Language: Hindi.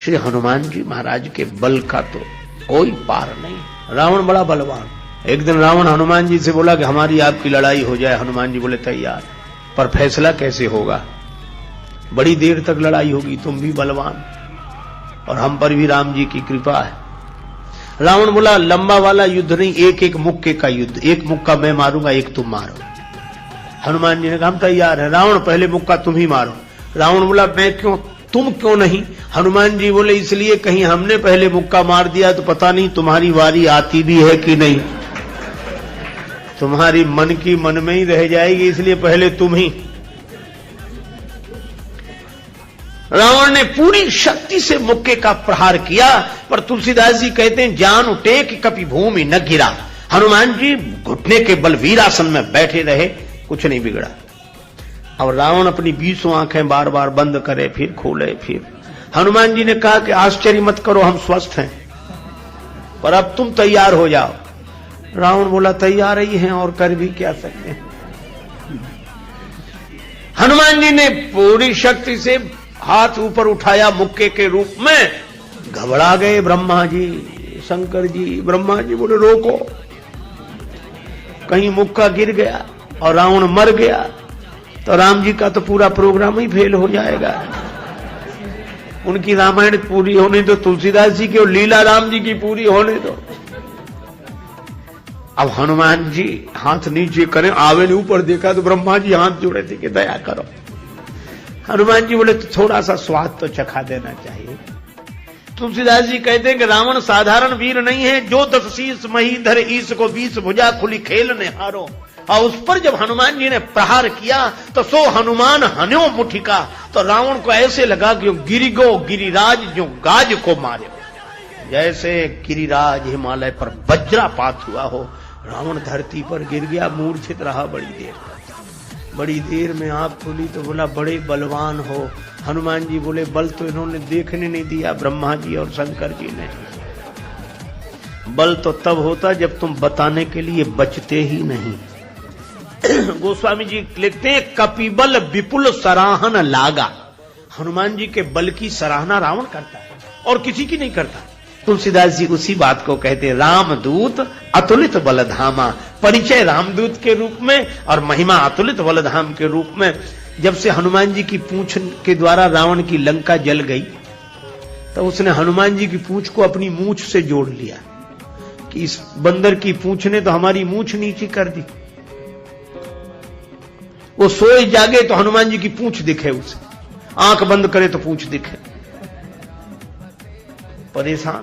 श्री हनुमान जी महाराज के बल का तो कोई पार नहीं। रावण बड़ा बलवान। एक दिन रावण हनुमान जी से बोला कि हमारी आपकी लड़ाई हो जाए। हनुमान जी बोले तैयार, पर फैसला कैसे होगा? बड़ी देर तक लड़ाई होगी, तुम भी बलवान और हम पर भी राम जी की कृपा है। रावण बोला लंबा वाला युद्ध नहीं, एक एक मुक्के का युद्ध, एक मुक्का मैं मारूंगा, एक तुम मारो। हनुमान जी ने कहा हम तैयार है। रावण पहले मुक्का तुम ही मारो। रावण बोला मैं क्यों, तुम क्यों नहीं? हनुमान जी बोले इसलिए कहीं हमने पहले मुक्का मार दिया तो पता नहीं तुम्हारी वारी आती भी है कि नहीं, तुम्हारी मन की मन में ही रह जाएगी, इसलिए पहले तुम ही। रावण ने पूरी शक्ति से मुक्के का प्रहार किया, पर तुलसीदास जी कहते हैं जान उठे कि कभी भूमि न गिरा। हनुमान जी घुटने के बल वीरासन में बैठे रहे, कुछ नहीं बिगड़ा। और रावण अपनी 20 आंखें बार बार बंद करे, फिर खोले, फिर हनुमान जी ने कहा कि आश्चर्य मत करो, हम स्वस्थ हैं, पर अब तुम तैयार हो जाओ। रावण बोला तैयार ही हैं और कर भी क्या सकते हैं। हनुमान जी ने पूरी शक्ति से हाथ ऊपर उठाया मुक्के के रूप में। घबरा गए ब्रह्मा जी, शंकर जी। ब्रह्मा जी बोले रोको, कहीं मुक्का गिर गया और रावण मर गया तो राम जी का तो पूरा प्रोग्राम ही फेल हो जाएगा। उनकी रामायण पूरी होने दो, तुलसीदास जी की और लीला राम जी की पूरी होने दो। अब हनुमान जी हाथ नीचे करें, आवे ने ऊपर देखा तो ब्रह्मा जी हाथ जोड़े थे कि दया करो। हनुमान जी बोले तो थोड़ा सा स्वाद तो चखा देना चाहिए। तुलसीदास जी कहते हैं कि रावण साधारण वीर नहीं है, जो 10 शीस मही धर ईस को 20 भुजा खुली खेल ने हारो। और उस पर जब हनुमान जी ने प्रहार किया तो सो हनुमान हन्यो मुठिका, तो रावण को ऐसे लगा कि गिरिगो गिरिराज जो गाज को मारे, जैसे गिरिराज हिमालय पर वज्रापात हुआ हो। रावण धरती पर गिर गया, मूर्छित रहा बड़ी देर। बड़ी देर में आंख खुली तो बोला बड़े बलवान हो। हनुमान जी बोले बल तो इन्होंने देखने नहीं दिया, ब्रह्मा जी और शंकर जी ने। बल तो तब होता जब तुम बताने के लिए बचते ही नहीं। गोस्वामी जी लिखते हैं कपिबल विपुल सराहन लागा। हनुमान जी के बल की सराहना रावण करता है और किसी की नहीं करता। तुलसीदास जी उसी बात को कहते हैं रामदूत अतुलित बलधामा। परिचय रामदूत के रूप में और महिमा अतुलित बलधाम के रूप में। जब से हनुमान जी की पूंछ के द्वारा रावण की लंका जल गई तो उसने हनुमान जी की पूंछ को अपनी मूंछ से जोड़ लिया कि इस बंदर की पूंछ ने तो हमारी मूंछ नीची कर दी। वो सोए जागे तो हनुमान जी की पूंछ दिखे उसे, आंख बंद करे तो पूंछ दिखे। परेशान